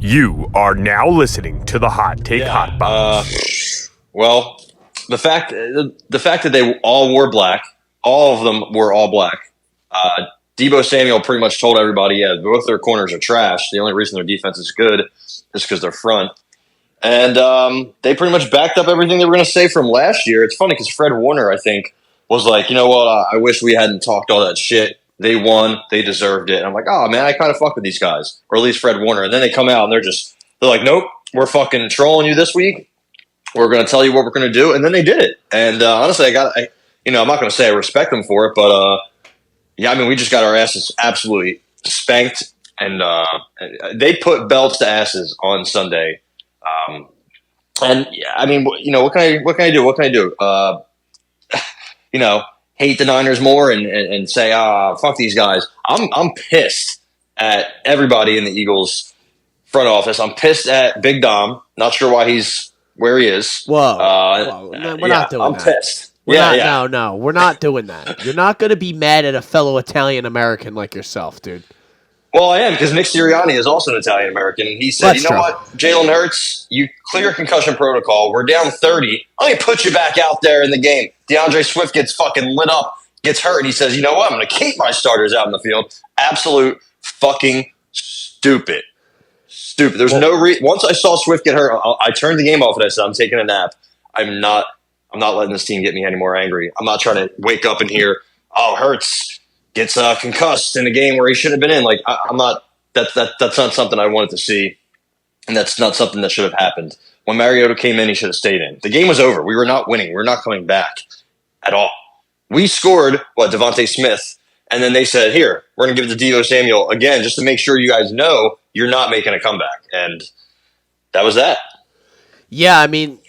You are now listening to the Hot Take Hot Box. Well, the fact that they all wore black, all of them were all black. Deebo Samuel pretty much told everybody, yeah, both their corners are trash. The only reason their defense is good is because they're front. And they pretty much backed up everything they were going to say from last year. It's funny because Fred Warner, I think, was like, you know what, I wish we hadn't talked all that shit. They won. They deserved it. And I'm like, oh, man, I kind of fuck with these guys. Or at least Fred Warner. And then they come out and they're like, nope, we're fucking trolling you this week. We're going to tell you what we're going to do. And then they did it. And honestly, I'm not going to say I respect them for it. But, yeah, I mean, we just got our asses absolutely spanked. And they put belts to asses on Sunday. And, yeah, I mean, you know, what can I do? What can I do? You know, hate the Niners more and say, fuck these guys. I'm pissed at everybody in the Eagles front office. I'm pissed at Big Dom. Not sure why he's where he is. Whoa. We're not doing I'm that. Pissed. No, we're not doing that. You're not going to be mad at a fellow Italian-American like yourself, dude. Well, I am, because Nick Sirianni is also an Italian-American, and he said, what, Jalen Hurts, you clear concussion protocol. We're down 30. I'm going to put you back out there in the game. DeAndre Swift gets fucking lit up, gets hurt, and he says, you know what, I'm going to keep my starters out in the field. Absolute fucking stupid. There's no reason. Once I saw Swift get hurt, I turned the game off and I said, I'm taking a nap. I'm not letting this team get me any more angry. I'm not trying to wake up and hear, Hurts gets concussed in a game where he should have been in. Like, I'm not. That's not something I wanted to see, and that's not something that should have happened. When Mariota came in, he should have stayed in. The game was over. We were not winning. We were not coming back at all. We scored Devontae Smith, and then they said, "Here, we're going to give it to Deebo Samuel again, just to make sure you guys know you're not making a comeback." And that was that. Yeah, I mean,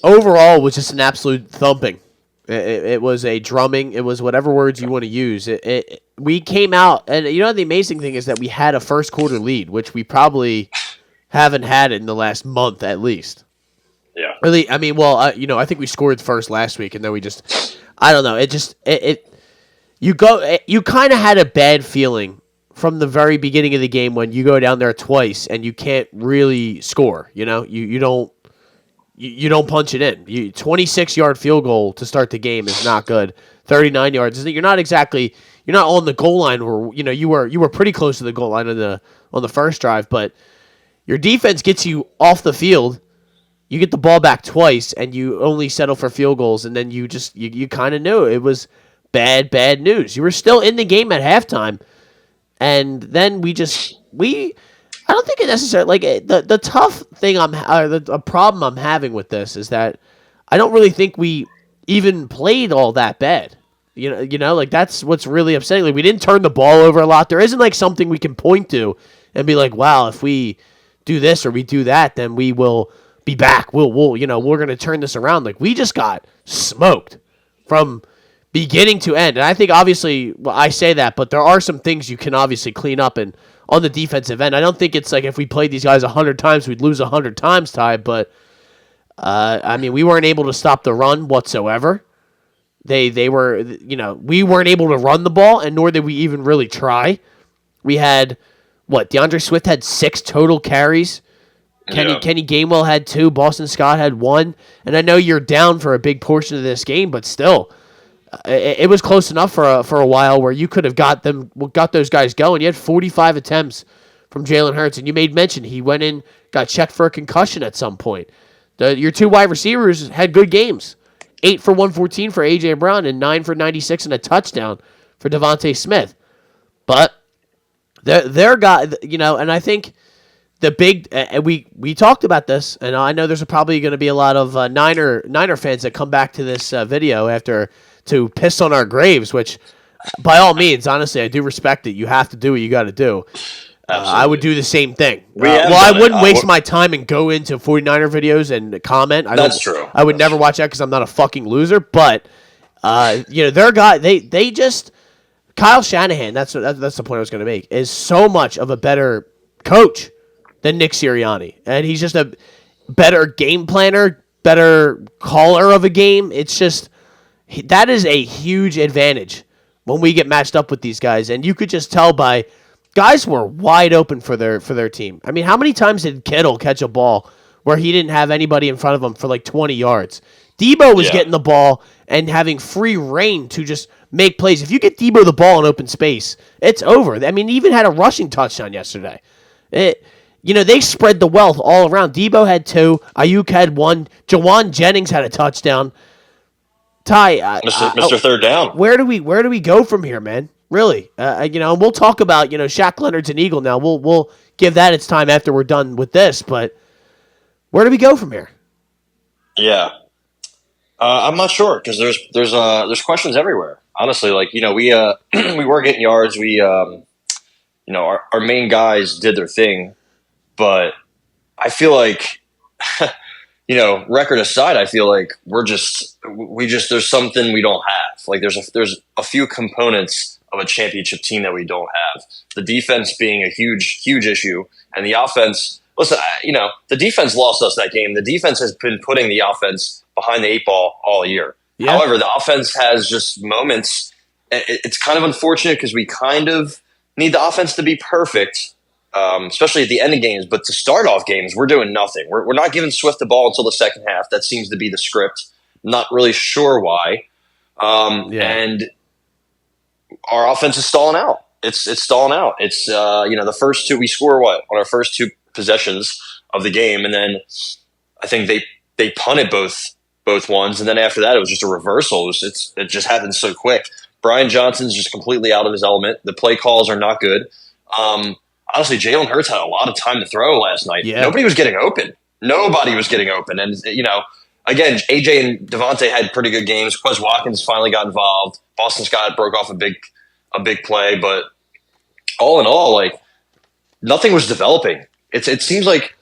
overall, it was just an absolute thumping. It was a drumming. It was whatever words you want to use. We came out, and you know the amazing thing is that we had a first quarter lead, which we probably haven't had it in the last month at least. Yeah. Really, I mean, well, I think we scored first last week, and then we just, I don't know. You kind of had a bad feeling from the very beginning of the game when you go down there twice and you can't really score. You know, you don't. You don't punch it in. 26-yard field goal to start the game is not good. 39 yards. You're not on the goal line where you were pretty close to the goal line on the first drive, but your defense gets you off the field. You get the ball back twice and you only settle for field goals, and then you kind of knew it was bad news. You were still in the game at halftime, and then I don't think it necessarily the tough thing the problem I'm having with this is that I don't really think we even played all that bad. You know, like that's what's really upsetting. Like we didn't turn the ball over a lot. There isn't like something we can point to and be like, wow, if we do this or we do that, then we will be back. We're going to turn this around. Like we just got smoked from beginning to end. And I think obviously, I say that, but there are some things you can obviously clean up and on the defensive end. I don't think it's like if we played these guys 100 times, we'd lose 100 times, Ty, but I mean, we weren't able to stop the run whatsoever. They were, we weren't able to run the ball, and nor did we even really try. We had, DeAndre Swift had 6 total carries. Kenny Gainwell had 2. Boston Scott had 1. And I know you're down for a big portion of this game, but still, it was close enough for a while where you could have got those guys going. You had 45 attempts from Jalen Hurts, and you made mention he went in, got checked for a concussion at some point. Your 2 wide receivers had good games. 8 for 114 for A.J. Brown and 9 for 96 and a touchdown for Devontae Smith. But their guy, and I think the big we talked about this, and I know there's probably going to be a lot of Niner fans that come back to this video after to piss on our graves, which by all means, honestly, I do respect it. You have to do what you got to do. I would do the same thing. I wouldn't waste my time and go into 49er videos and comment. That's true. I would never watch that because I'm not a fucking loser. But their guy, they just Kyle Shanahan. That's the point I was going to make. Is so much of a better coach than Nick Sirianni, and he's just a better game planner, better caller of a game. It's just that is a huge advantage when we get matched up with these guys, and you could just tell by Guys were wide open for their team. I mean, how many times did Kittle catch a ball where he didn't have anybody in front of him for like 20 yards? Debo was getting the ball and having free reign to just make plays. If you get Debo the ball in open space, it's over. I mean, he even had a rushing touchdown yesterday. They spread the wealth all around. Debo had 2. Ayuk had 1. Jawan Jennings had a touchdown. Ty, Mr. Third Down. Where do we go from here, man? Really, and we'll talk about Shaq Leonard's an Eagle now. We'll give that its time after we're done with this. But where do we go from here? Yeah, I'm not sure because there's questions everywhere. Honestly, like we we were getting yards. We our main guys did their thing, but I feel like record aside, I feel like there's something we don't have. Like there's a few components of a championship team that we don't have. The defense being a huge issue, and the offense. Listen, the defense lost us that game. The defense has been putting the offense behind the 8 ball all year. Yeah. However, the offense has just moments. It's kind of unfortunate because we kind of need the offense to be perfect, especially at the end of games. But to start off games, we're doing nothing. We're not giving Swift the ball until the second half. That seems to be the script. I'm not really sure why. And our offense is stalling out. It's stalling out. It's the first 2 we score on our first 2 possessions of the game, and then I think they punted both ones, and then after that it was just a reversal. It just happened so quick. Brian Johnson's just completely out of his element. The play calls are not good. Honestly, Jalen Hurts had a lot of time to throw last night. Yeah. Nobody was getting open. And again, AJ and Devontae had pretty good games. Quez Watkins finally got involved. Boston Scott broke off a big play, but all in all, like nothing was developing. It seems like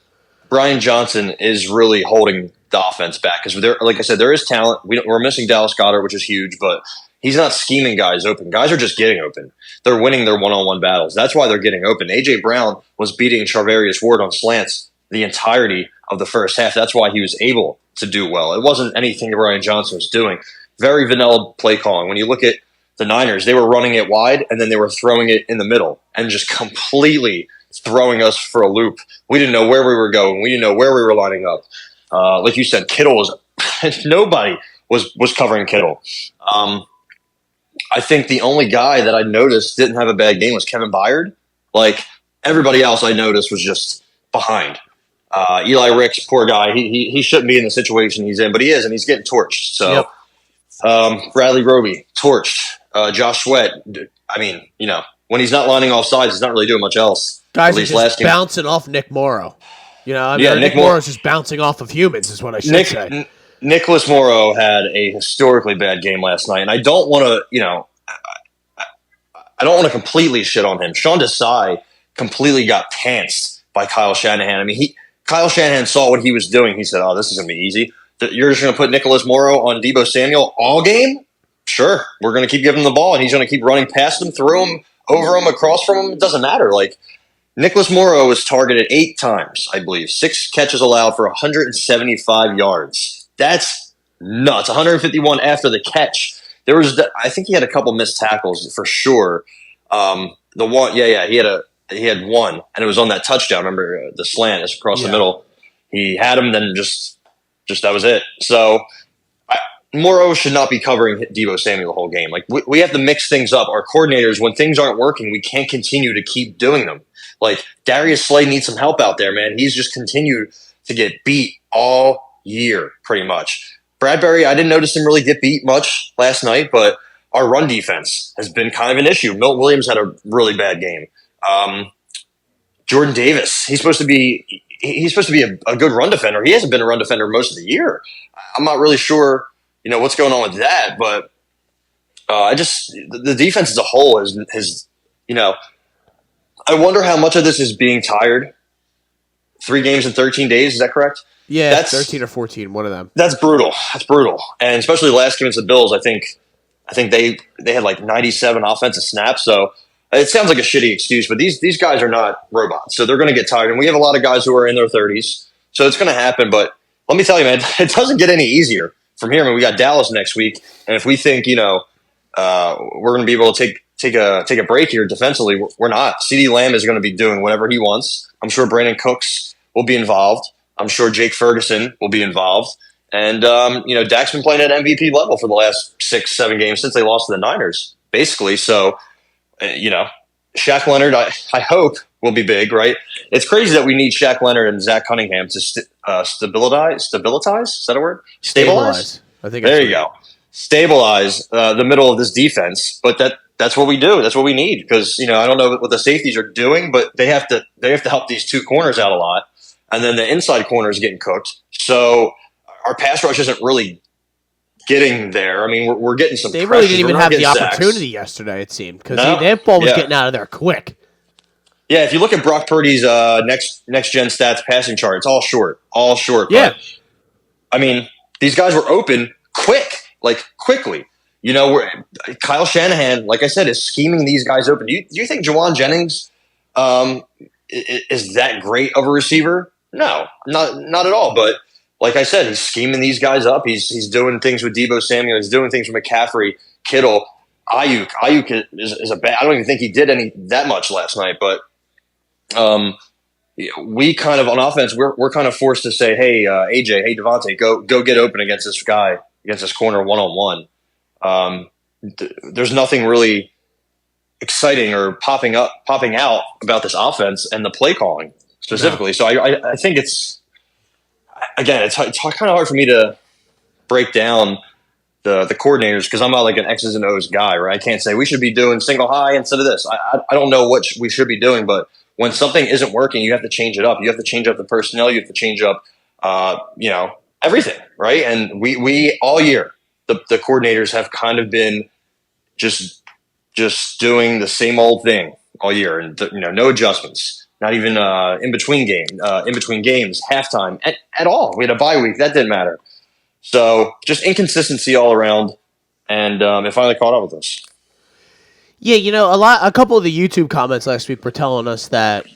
Brian Johnson is really holding the offense back because like I said, there is talent. We're missing Dallas Goedert, which is huge, but he's not scheming guys open. Guys are just getting open. They're winning their one-on-one battles. That's why they're getting open. A.J. Brown was beating Charvarius Ward on slants the entirety of the first half. That's why he was able to do well. It wasn't anything Brian Johnson was doing. Very vanilla play calling. When you look at the Niners, they were running it wide, and then they were throwing it in the middle and just completely throwing us for a loop. We didn't know where we were going. We didn't know where we were lining up. Like you said, Kittle was – nobody was covering Kittle. I think the only guy that I noticed didn't have a bad game was Kevin Byard. Like, everybody else I noticed was just behind. Eli Ricks, poor guy, he shouldn't be in the situation he's in, but he is, and he's getting torched. So, Bradley Roby, torched. Josh Sweat, I mean, when he's not lining off sides, he's not really doing much else. Guys are just bouncing off Nick Morrow. Nick Morrow's just bouncing off of humans is what I should say. Nicholas Morrow had a historically bad game last night, and I don't want to, I don't want to completely shit on him. Sean Desai completely got pantsed by Kyle Shanahan. I mean, Kyle Shanahan saw what he was doing. He said, "Oh, this is going to be easy. You're just going to put Nicholas Morrow on Deebo Samuel all game? Sure, we're going to keep giving him the ball, and he's going to keep running past him, through him, over him, across from him. It doesn't matter. Like, Nicholas Morrow was targeted 8 times, I believe. 6 catches allowed for 175 yards. That's nuts. 151 after the catch. I think he had a couple missed tackles for sure. The one, he had one, and it was on that touchdown. Remember the slant is across the middle. He had him, then just that was it. So Morrow should not be covering Deebo Samuel the whole game. Like we have to mix things up. Our coordinators, when things aren't working, we can't continue to keep doing them. Like Darius Slay needs some help out there, man. He's just continued to get beat all year, pretty much. Bradbury, I didn't notice him really get beat much last night, but our run defense has been kind of an issue. Milton Williams had a really bad game. Jordan Davis, he's supposed to be a good run defender. He hasn't been a run defender most of the year. I'm not really sure, what's going on with that, but the defense as a whole has I wonder how much of this is being tired. 3 games in 13 days, is that correct? Yeah, that's 13 or 14, one of them. That's brutal. And especially the last game against the Bills, I think they had like 97 offensive snaps, so it sounds like a shitty excuse, but these guys are not robots, so they're going to get tired. And we have a lot of guys who are in their 30s, so it's going to happen. But let me tell you, man, it doesn't get any easier from here. I mean, we got Dallas next week, and if we think, we're going to be able to take take a break here defensively. We're not. CeeDee Lamb is going to be doing whatever he wants. I'm sure Brandon Cooks will be involved. I'm sure Jake Ferguson will be involved. And, Dak's been playing at MVP level for the last 6-7 games since they lost to the Niners, basically. So, Shaq Leonard, I hope, will be big, right? It's crazy that we need Shaq Leonard and Zach Cunningham to stabilize. Is that a word? Stabilize? I think there you go. Stabilize the middle of this defense. But that's what we do. That's what we need because, I don't know what the safeties are doing, but they have to help these two corners out a lot. And then the inside corner is getting cooked. So our pass rush isn't really getting there. I mean, we're getting some. They really didn't even have the opportunity yesterday. It seemed because that ball was getting out of there quick. Yeah, if you look at Brock Purdy's next gen stats passing chart, it's all short. Yeah, but, I mean, these guys were open quickly. Kyle Shanahan, like I said, is scheming these guys open. Do you think Jawan Jennings is that great of a receiver? No, not at all. But like I said, he's scheming these guys up. He's doing things with Deebo Samuel. He's doing things with McCaffrey, Kittle, Ayuk. Ayuk is a bad. I don't even think he did that much last night. But we kind of on offense, we're kind of forced to say, hey, AJ, hey Devontae, go get open against this guy, against this corner 1-on-1. There's nothing really exciting or popping out about this offense and the play calling specifically. No. So I think it's kind of hard for me to break down the coordinators because I'm not like an X's and O's guy, right? I can't say we should be doing single high instead of this. I don't know what we should be doing, but when something isn't working, you have to change it up. You have to change up the personnel. You have to change up, everything, right? And we all year the coordinators have kind of been just doing the same old thing all year, and no adjustments, not even in between games, halftime at all. We had a bye week that didn't matter, so just inconsistency all around, and it finally caught up with us. Yeah, a couple of the YouTube comments last week were telling us that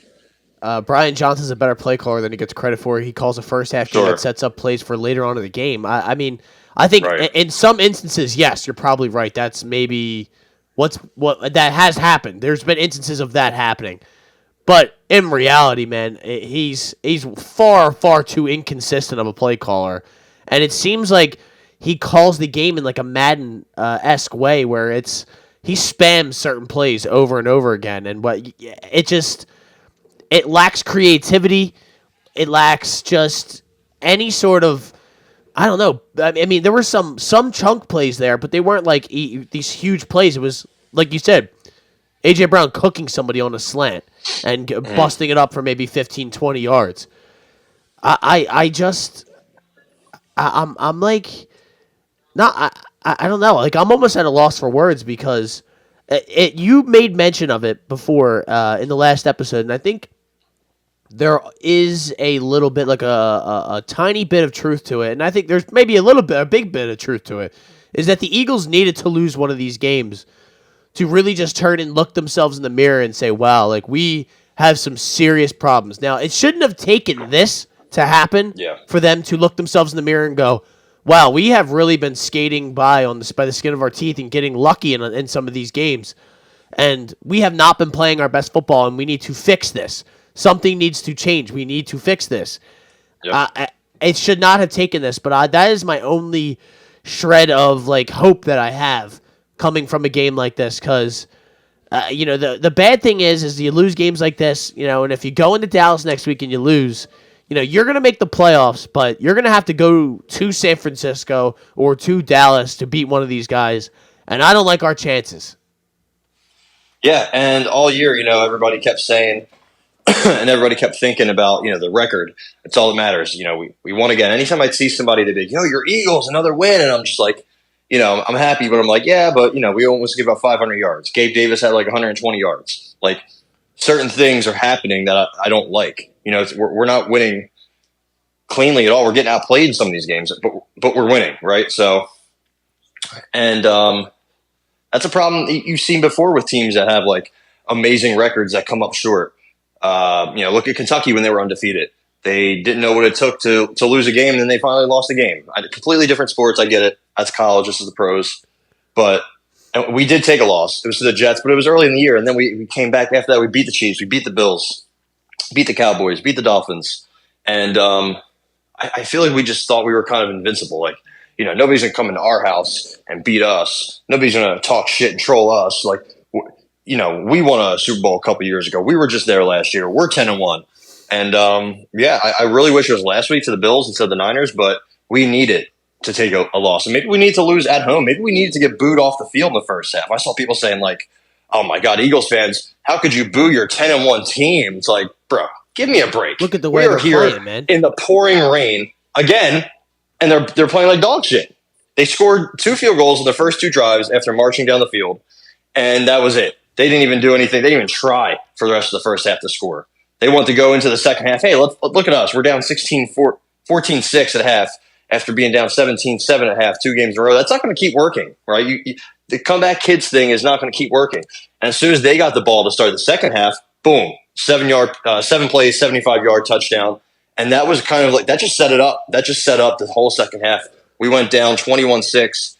Brian Johnson's a better play caller than he gets credit for. He calls a first half game that sets up plays for later on in the game. I mean, I think in some instances, yes, you're probably right. That's maybe what that has happened. There's been instances of that happening, but in reality, man, he's far too inconsistent of a play caller, and it seems like he calls the game in like a Madden esque way where he spams certain plays over and over again, and it lacks creativity. It lacks just any sort of, I don't know. I mean, there were some chunk plays there, but they weren't like these huge plays. It was, like you said, A.J. Brown cooking somebody on a slant and busting it up for maybe 15, 20 yards. I don't know. Like, I'm almost at a loss for words because you made mention of it before in the last episode, and I think there is a little bit, like a tiny bit of truth to it, and I think there's maybe a big bit of truth to it, is that the Eagles needed to lose one of these games to really just turn and look themselves in the mirror and say, wow, like, we have some serious problems. Now, it shouldn't have taken this to happen for them to look themselves in the mirror and go, wow, we have really been skating by the skin of our teeth and getting lucky in some of these games. And we have not been playing our best football, and we need to fix this. Something needs to change. We need to fix this. Yep. It should not have taken this, but that is my only shred of like hope that I have coming from a game like this. Because the bad thing is you lose games like this, and if you go into Dallas next week and you lose, you're going to make the playoffs, but you're going to have to go to San Francisco or to Dallas to beat one of these guys, and I don't like our chances. Yeah, and all year, everybody kept saying, and everybody kept thinking about, the record. It's all that matters. We won again. Anytime I'd see somebody that big, your Eagles, another win, and I'm just like, I'm happy, but I'm like, yeah, but, we almost give up 500 yards. Gabe Davis had like 120 yards. Like, certain things are happening that I don't like. We're not winning cleanly at all. We're getting outplayed in some of these games, but we're winning, right? So, and that's a problem you've seen before with teams that have like amazing records that come up short. Look at Kentucky when they were undefeated. They didn't know what it took to lose a game, and then they finally lost a game. Completely different sports. I get it. That's college. This is the pros. And And we did take a loss. It was to the Jets, but it was early in the year. And then we came back after that. We beat the Chiefs. We beat the Bills, beat the Cowboys, beat the Dolphins. And I feel like we just thought we were kind of invincible. Like, nobody's going to come into our house and beat us. Nobody's going to talk shit and troll us. Like, we won a Super Bowl a couple years ago. We were just there last year. We're 10-1. And I really wish it was last week to the Bills instead of the Niners, but we need it to take a loss. And maybe we need to lose at home. Maybe we needed to get booed off the field in the first half. I saw people saying, like, oh my God, Eagles fans, how could you boo your 10-1 team? It's like, bro, give me a break. Look at the way they're playing, man. In the pouring rain again, and they're playing like dog shit. They scored 2 field goals in the first 2 drives after marching down the field, and that was it. They didn't even do anything. They didn't even try for the rest of the first half to score. They want to go into the second half. Hey, look at us. We're down 14-6 at half after being down 17-7 at half 2 games in a row. That's not going to keep working, right? The comeback kids thing is not going to keep working. And as soon as they got the ball to start the second half, boom, 7 plays, 75-yard touchdown. And that was kind of like, that just set it up. That just set up the whole second half. We went down 21-6.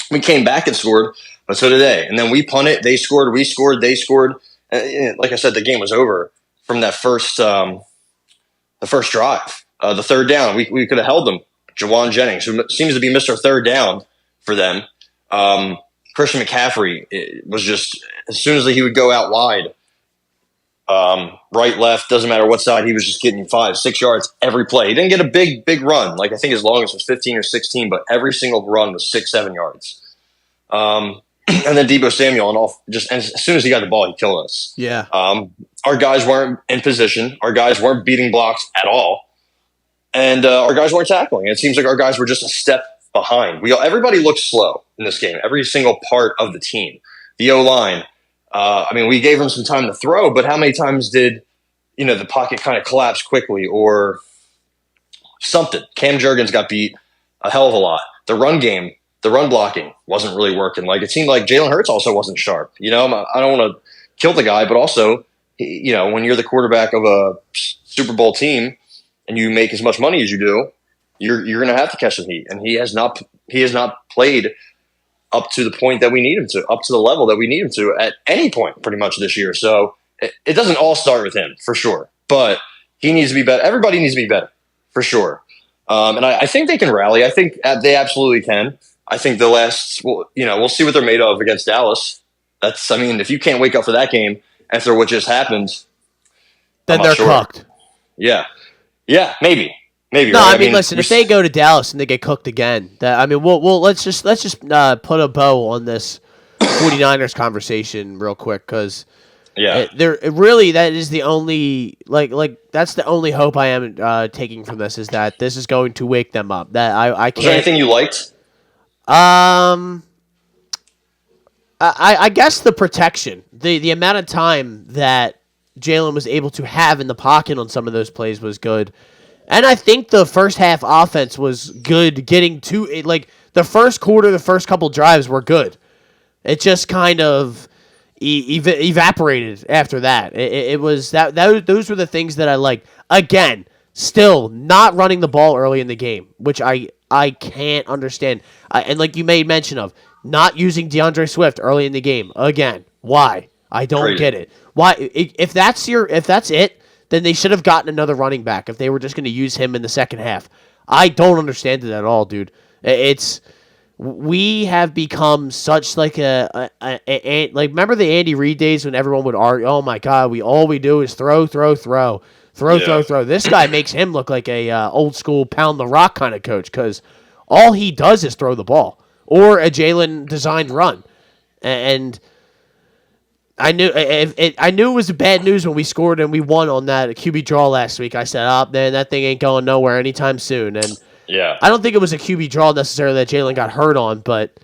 We came back and scored, but so did they. And then we punted, they scored, we scored, they scored. And like I said, the game was over from that first drive. The third down, we could have held them. Jawan Jennings, who seems to be Mr. Third Down for them. Christian McCaffrey was just, as soon as he would go out wide, right, left, doesn't matter what side, he was just getting 5-6 yards every play. He didn't get a big run. Like, I think his longest was 15 or 16, but every single run was 6-7 yards. And then Deebo Samuel, and as soon as he got the ball, he killed us. Yeah. Our guys weren't in position. Our guys weren't beating blocks at all. And our guys weren't tackling. It seems like our guys were just a step behind. Everybody looked slow in this game. Every single part of the team. The O-line. We gave them some time to throw, but how many times did the pocket kind of collapse quickly or something? Cam Jurgens got beat a hell of a lot. The run game, the run blocking wasn't really working. Like, it seemed like Jalen Hurts also wasn't sharp. I don't want to kill the guy, but also, when you're the quarterback of a Super Bowl team and you make as much money as you do, you're going to have to catch the heat. And he has not played up to the point that we need him to, up to the level that we need him to at any point pretty much this year. So it doesn't all start with him, for sure. But he needs to be better. Everybody needs to be better, for sure. And I think they can rally. I think they absolutely can. I think we'll see what they're made of against Dallas. If you can't wake up for that game after what just happened, then they're cooked. Yeah, maybe. No, right? Listen. If they go to Dallas and they get cooked again, let's just put a bow on this 49ers conversation real quick, because that is the only that's the only hope I am taking from this, is that this is going to wake them up. That I can't. Was there anything you liked? I guess the protection, the amount of time that Jalen was able to have in the pocket on some of those plays was good. And I think the first half offense was good, getting to it. Like, the first quarter, the first couple drives were good. It just kind of evaporated after that. It was those were the things that I liked. Again, still not running the ball early in the game, which I can't understand. And like you made mention of, not using DeAndre Swift early in the game. Again, why? I don't get it. Why? If that's it, then they should have gotten another running back if they were just going to use him in the second half. I don't understand it at all, dude. We have become such like remember the Andy Reid days when everyone would argue, oh my God, all we do is throw. This guy makes him look like a old school pound the rock kind of coach, because all he does is throw the ball or a Jalen designed run. And I knew it was bad news when we scored and we won on that QB draw last week. I said, "Oh man, that thing ain't going nowhere anytime soon." And I don't think it was a QB draw necessarily that Jalen got hurt on, but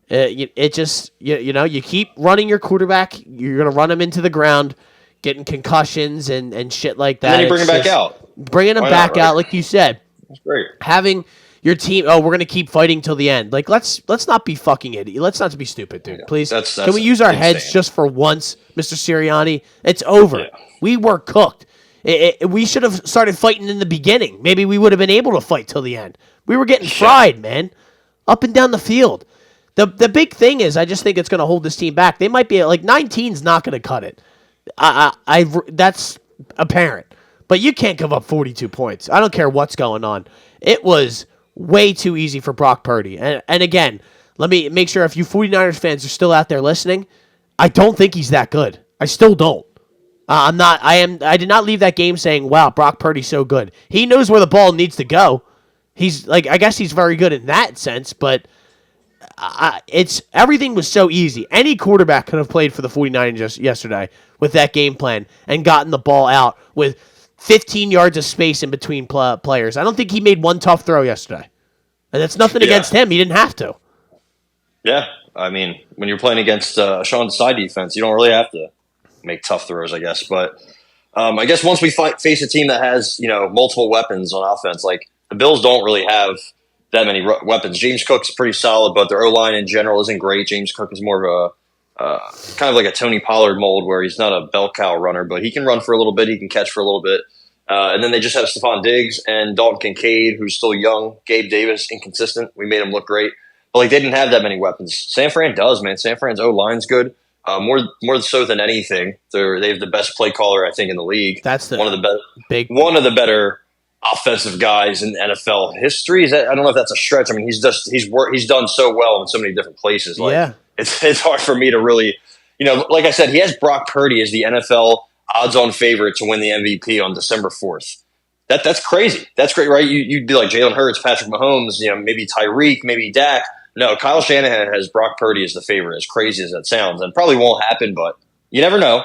it just you keep running your quarterback, you're gonna run him into the ground, getting concussions and shit like that. And then you bring him back out. Bringing him back out, like you said. That's great. Having your team, we're going to keep fighting till the end. Like, let's not be fucking idiot. Let's not be stupid, dude. Please. Can we use our heads just for once, Mr. Sirianni? It's over. Yeah. We were cooked. We should have started fighting in the beginning. Maybe we would have been able to fight till the end. We were getting fried, man. Up and down the field. The big thing is, I just think it's going to hold this team back. They might be like 19's not going to cut it. That's apparent. But you can't give up 42 points. I don't care what's going on. It was way too easy for Brock Purdy. And again, let me make sure if you 49ers fans are still out there listening, I don't think he's that good. I still don't. I did not leave that game saying, wow, Brock Purdy's so good. He knows where the ball needs to go. He's like, I guess he's very good in that sense, but everything was so easy. Any quarterback could have played for the 49ers yesterday with that game plan and gotten the ball out with 15 yards of space in between players. I don't think he made one tough throw yesterday. And that's nothing against him. He didn't have to. Yeah. I mean, when you're playing against Sean's side defense, you don't really have to make tough throws, I guess. But I guess once we face a team that has, multiple weapons on offense, like the Bills don't really have that many weapons. James Cook's pretty solid, but their O-line in general isn't great. James Cook is more of a kind of like a Tony Pollard mold where he's not a bell cow runner, but he can run for a little bit. He can catch for a little bit. And then they just have Stephon Diggs and Dalton Kincaid, who's still young. Gabe Davis, inconsistent. We made him look great. But they didn't have that many weapons. San Fran does, man. San Fran's O-line's good. More so than anything. They have the best play caller, I think, in the league. That's one of the better offensive guys in NFL history. I don't know if that's a stretch. I mean, he's done so well in so many different places. It's hard for me to really, like I said, he has Brock Purdy as the NFL odds-on favorite to win the MVP on December 4th. That's crazy. That's great, right? You'd be like Jalen Hurts, Patrick Mahomes, maybe Tyreek, maybe Dak. No, Kyle Shanahan has Brock Purdy as the favorite, as crazy as that sounds, and probably won't happen, but you never know.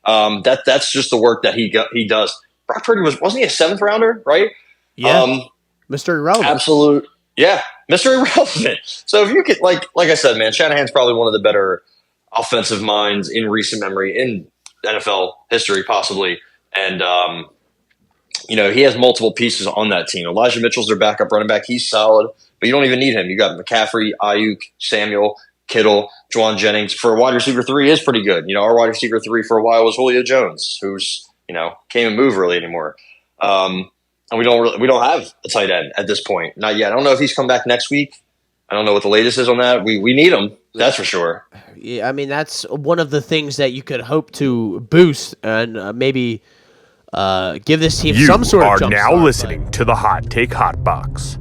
That's just the work that he does. Brock Purdy wasn't he a 7th rounder, right? Yeah, Mr. Irrelevant. Absolute, yeah, Mr. Irrelevant. So if you could, like I said, man, Shanahan's probably one of the better offensive minds in recent memory in NFL history, possibly, and he has multiple pieces on that team. Elijah Mitchell's their backup running back. He's solid, but you don't even need him. You got McCaffrey, Ayuk, Samuel, Kittle, Juwan Jennings. For a wide receiver 3 is pretty good. Our wide receiver 3 for a while was Julio Jones, who's can't even move really anymore. And we don't have a tight end at this point, not yet. I don't know if he's come back next week. I don't know what the latest is on that. We need him, that's for sure. Yeah, I mean that's one of the things that you could hope to boost and maybe give this team some sort of jump start. You are now listening to the Hot Take Hot Box.